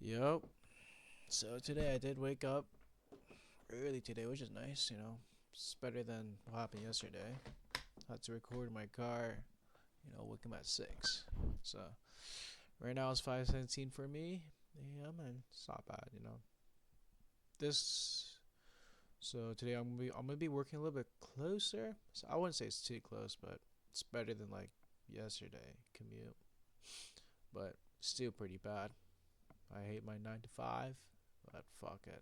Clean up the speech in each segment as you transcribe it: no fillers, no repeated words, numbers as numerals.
Yep. So today I did wake up early today, which is nice, It's better than what happened yesterday. Had to record in my car, wake up at 6. So right now it's 5:17 for me. Yeah, man, it's not bad. This so today I'm gonna be working a little bit closer. So I wouldn't say it's too close, but it's better than like yesterday commute. But still pretty bad. I hate my 9 to 5, but fuck it.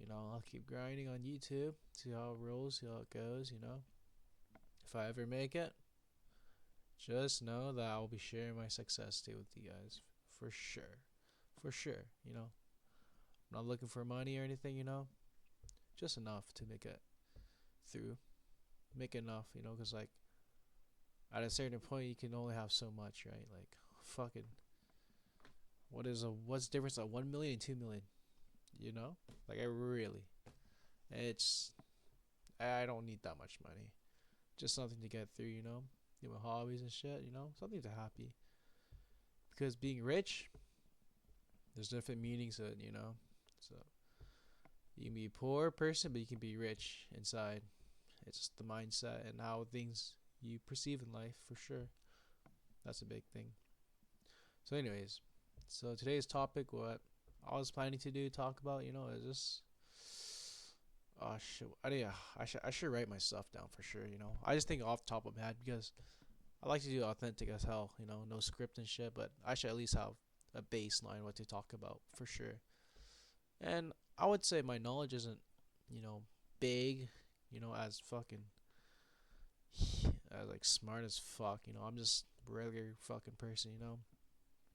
I'll keep grinding on YouTube, see how it rolls, see how it goes. If I ever make it, just know that I'll be sharing my success too with you guys. For sure. For sure. I'm not looking for money or anything. Just enough to make it through. Make enough, because, like, at a certain point, you can only have so much, right? Like, fucking, what's the difference of 1 million and 2 million? You know? Like, I really, it's, I don't need that much money. Just something to get through. Do my hobbies and shit. Something to happy. Because being rich, there's different meanings to it. So you can be a poor person, but you can be rich inside. It's just the mindset and how things you perceive in life for sure. That's a big thing. So, anyways, so today's topic, what I was planning to talk about, is just oh shit. I should write my stuff down for sure. I just think off the top of my head because I like to do authentic as hell, no script and shit, but I should at least have a baseline what to talk about for sure. And I would say my knowledge isn't, big, as fucking as like smart as fuck. I'm just a regular fucking person.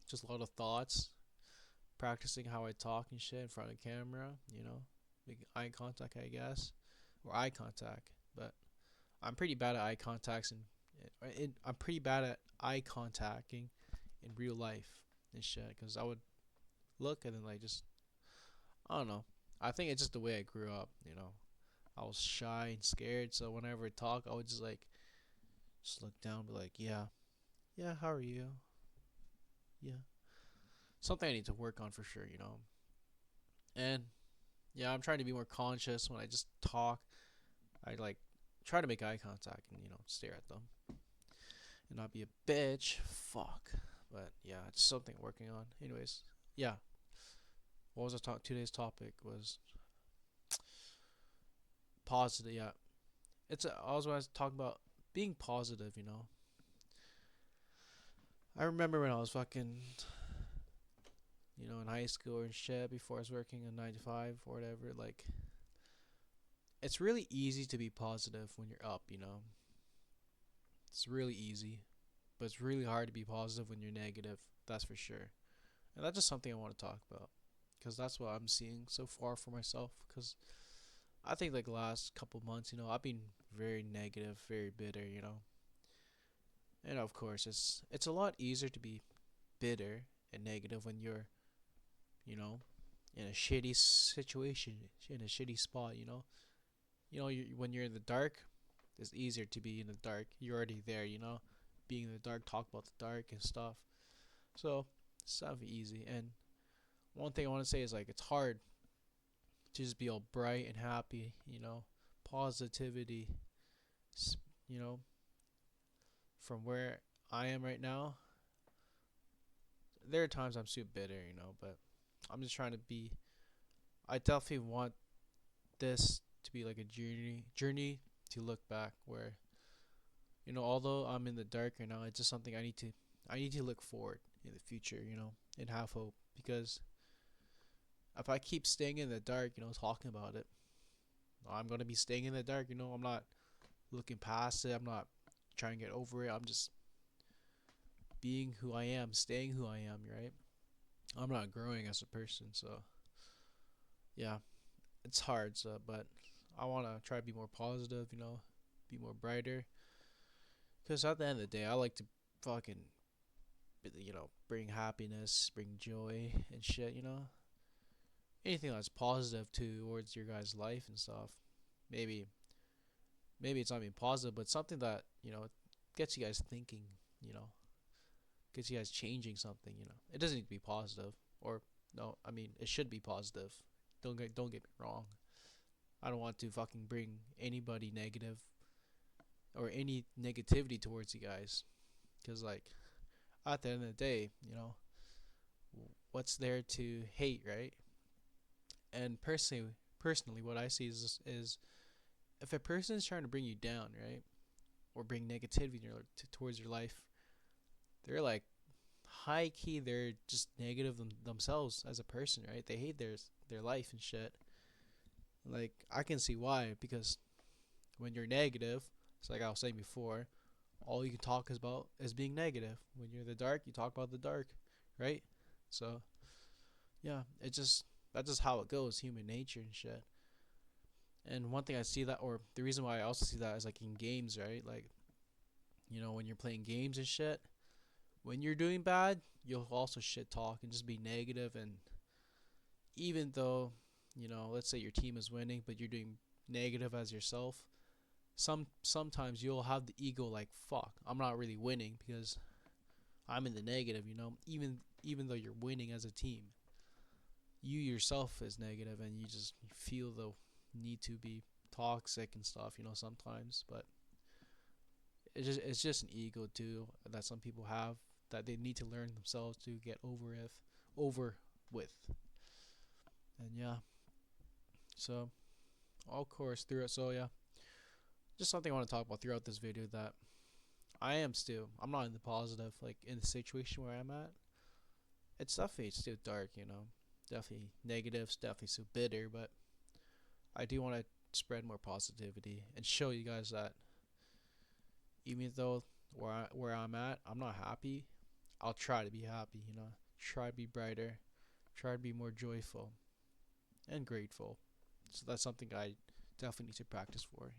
Just a lot of thoughts, practicing how I talk and shit in front of camera, making eye contact, I guess, or eye contact. But I'm pretty bad at eye contacts and I'm pretty bad at eye contacting in real life and shit. Because I would look and then like just I don't know. I think it's just the way I grew up. I was shy and scared, so whenever I talk, I would just like just look down, and be like, yeah, yeah, how are you? Yeah, something I need to work on for sure. And yeah, I'm trying to be more conscious when I just talk. I like try to make eye contact and stare at them and not be a bitch. Fuck. But yeah, it's something working on. Anyways, yeah. What was today's topic was positive. Yeah, I was going to talk about being positive. I remember when I was fucking, in high school and shit before I was working a 9 to 5 or whatever. Like, it's really easy to be positive when you're up. It's really easy, but it's really hard to be positive when you're negative. That's for sure. And that's just something I want to talk about because that's what I'm seeing so far for myself. Because I think like the last couple months, I've been very negative, very bitter. And of course, it's a lot easier to be bitter and negative when you're, you know, in a shitty situation, in a shitty spot. When you're in the dark, it's easier to be in the dark. You're already there. Being in the dark, talk about the dark and stuff. So it's not easy. And one thing I want to say is like it's hard to just be all bright and happy. Positivity. You know, from where I am right now, there are times I'm super bitter, but I'm just trying to be. I definitely want this to be like a journey to look back where, although I'm in the dark right now, it's just something I need to look forward in the future, and have hope because if I keep staying in the dark, talking about it, I'm gonna be staying in the dark. I'm not looking past it. I'm not trying to get over it. I'm just being who I am, staying who I am, right? I'm not growing as a person, so yeah, it's hard. So, but I wanna try to be more positive, be more brighter. Cause at the end of the day, I like to fucking, bring happiness, bring joy and shit. Anything that's positive towards your guys' life and stuff. Maybe, maybe it's not even positive, but something that gets you guys thinking. You know, gets you guys changing something. It doesn't need to be positive, or No, I mean it should be positive. Don't get me wrong. I don't want to fucking bring anybody negative or any negativity towards you guys, because like at the end of the day, what's there to hate, right? And personally, what I see is if a person is trying to bring you down, right, or bring negativity in towards your life, they're like high key, they're just negative themselves as a person, right? They hate their life and shit. Like I can see why, because when you're negative, it's like I was saying before, all you can talk is about is being negative. When you're in the dark, you talk about the dark, right? So yeah, that's just how it goes, human nature and shit. And one thing I see that, or the reason why I also see that is like in games, right? Like when you're playing games and shit, when you're doing bad, you'll also shit talk and just be negative. And even though let's say your team is winning, but you're doing negative as yourself, sometimes you'll have the ego like, fuck, I'm not really winning because I'm in the negative, even though you're winning as a team, you yourself is negative and you just feel the need to be toxic and stuff, sometimes. But it's just an ego too that some people have, that they need to learn themselves to get over with. And yeah, so of course through it. So yeah, just something I want to talk about throughout this video, that I'm not in the positive, like in the situation where I'm at. It's still dark, definitely negatives, definitely so bitter, but I do want to spread more positivity and show you guys that even though where I'm at, I'm not happy. I'll try to be happy, try to be brighter, try to be more joyful and grateful. So that's something I definitely need to practice for,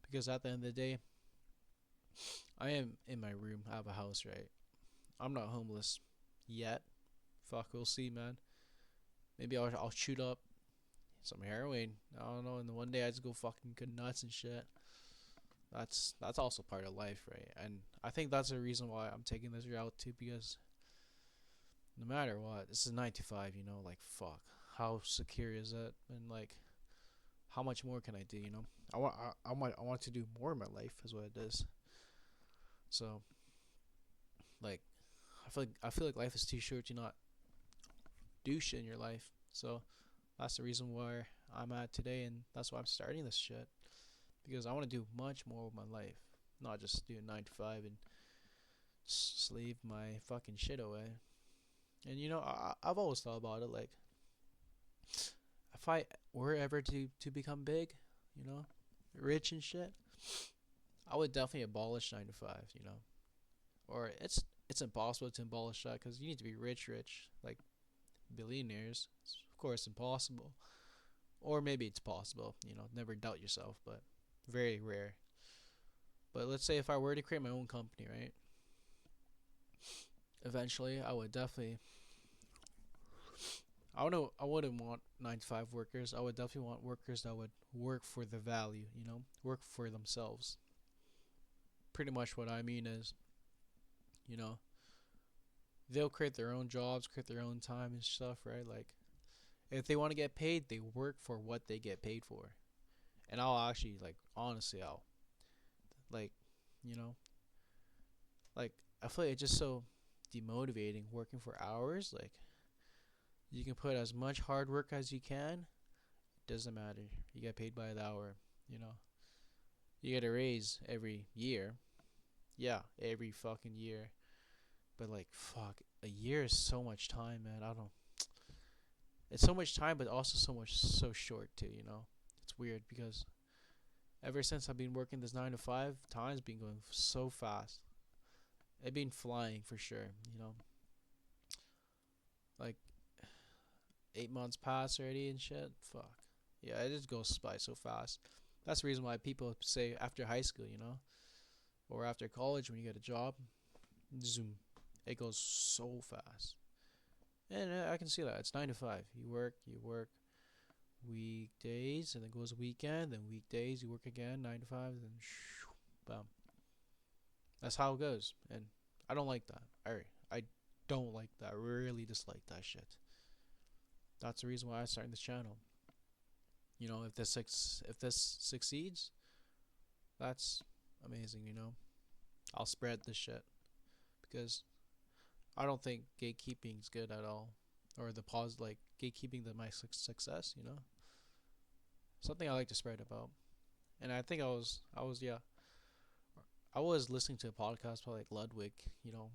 because at the end of the day, I am in my room. I have a house, right? I'm not homeless yet. Fuck, we'll see, man. Maybe I'll shoot up some heroin. I don't know. And then one day I just go fucking go nuts and shit. That's also part of life, right? And I think that's the reason why I'm taking this route too, because no matter what, this is 9 to 5. Like fuck, how secure is it? And like, how much more can I do? I want to do more in my life, is what it is. So like, I feel like life is too short to not do shit in your life. So that's the reason why I'm at today, and that's why I'm starting this shit, because I want to do much more with my life, not just do 9 to 5 and slave my fucking shit away. And I've always thought about it, like if I were ever to become big, you know, rich and shit, I would definitely abolish 9 to 5. Or it's impossible to abolish that because you need to be rich, like billionaires. It's of course impossible, or maybe it's possible. Never doubt yourself, but very rare. But let's say if I were to create my own company, right? Eventually, I would definitely. I wouldn't want 9 to 5 workers. I would definitely want workers that would work for the value. Work for themselves. Pretty much what I mean is, you know, they'll create their own jobs, create their own time and stuff, right? Like, if they want to get paid, they work for what they get paid for. And I'll actually, like, honestly, like, you know, like, I feel like it's just so demotivating working for hours. Like, you can put as much hard work as you can, doesn't matter. You get paid by the hour, you know. You get a raise every year. Yeah, every fucking year. But, like, fuck, a year is so much time, man. I don't. It's so much time, but also so short, too, It's weird because ever since I've been working this 9 to 5, time's been going so fast. It's been flying for sure. Like 8 months pass already and shit. Fuck. Yeah, it just goes by so fast. That's the reason why people say after high school, or after college when you get a job, zoom, it goes so fast. And I can see that. It's 9 to 5. You work weekdays, and then goes weekend, then weekdays, you work again, 9 to 5, then shoo, bam. That's how it goes, and I don't like that. I don't like that. I really dislike that shit. That's the reason why I started this channel. You know, if this succeeds, that's amazing. You know, I'll spread this shit because I don't think gatekeeping is good at all, or the pause like gatekeeping my success. You know, something I like to spread about. And I think I was listening to a podcast by like Ludwig. You know,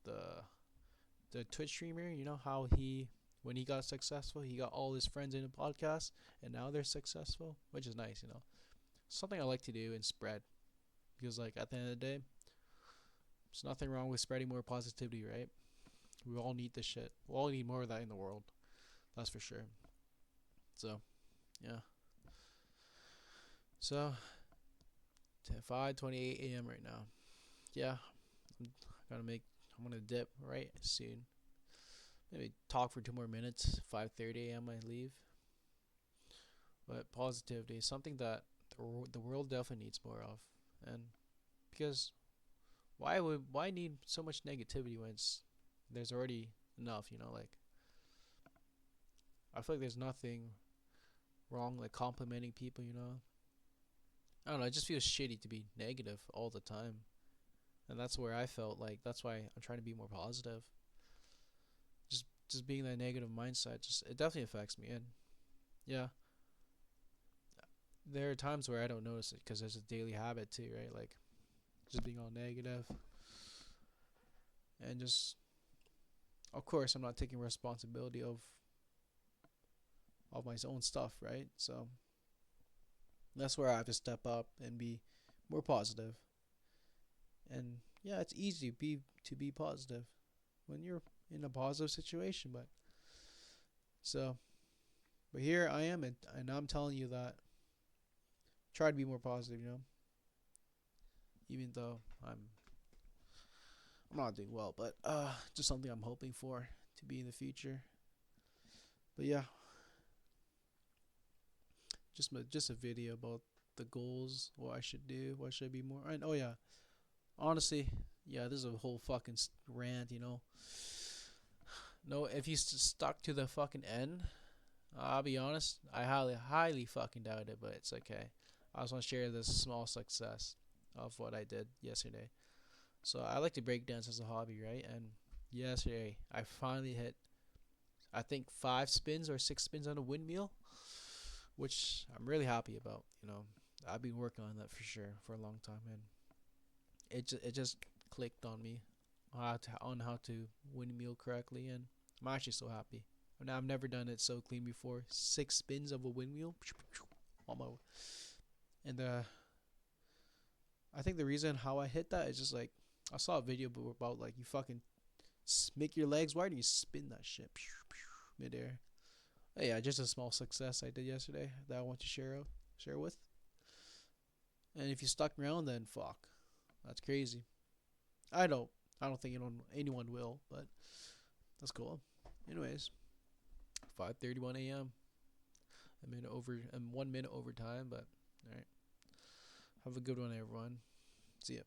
the Twitch streamer. You know how he when he got successful, he got all his friends in a podcast, and now they're successful, which is nice. You know, something I like to do and spread because like at the end of the day, there's nothing wrong with spreading more positivity, right? We all need this shit. We all need more of that in the world. That's for sure. So, yeah. So, 5:28 a.m. right now. Yeah, I'm gonna make. I'm gonna dip right soon. Maybe talk for 2 more minutes. 5:30 a.m. I leave. But positivity is something that the world definitely needs more of, and because why need so much negativity when there's already enough? You know, like I feel like there's nothing wrong like complimenting people. You know, I don't know. It just feels shitty to be negative all the time, and that's where I felt like that's why I'm trying to be more positive. Just being that negative mindset, just it definitely affects me. And yeah, there are times where I don't notice it because there's a daily habit too, right? Like just being all negative and just, of course, I'm not taking responsibility of my own stuff, right? So that's where I have to step up and be more positive. And yeah, it's easy to be positive when you're in a positive situation, but so but here I am, and I'm telling you that try to be more positive, you know, even though I'm not doing well, but just something I'm hoping for to be in the future. But yeah, just a video about the goals, what I should do, what should I be more. And oh yeah, honestly, yeah, this is a whole fucking rant, you know. No, if you stuck to the fucking end, I'll be honest, I highly fucking doubt it, but it's okay. I just want to share this small success of what I did yesterday. So I like to break dance as a hobby, right? And yesterday I finally hit, I think 5 spins or 6 spins on a windmill, which I'm really happy about. You know, I've been working on that for sure for a long time, and it just clicked on me on how to windmill correctly, and I'm actually so happy. And I've never done it so clean before. 6 spins of a windmill, on my, and I think the reason how I hit that is just like I saw a video about like you fucking make your legs wide and you spin that shit midair. Yeah, just a small success I did yesterday that I want to share with. And if you stuck around, then fuck, that's crazy. I don't I don't think anyone will, but that's cool. Anyways, 5:31 a.m. A minute over and 1 minute overtime, but all right. Have a good one, everyone. See ya.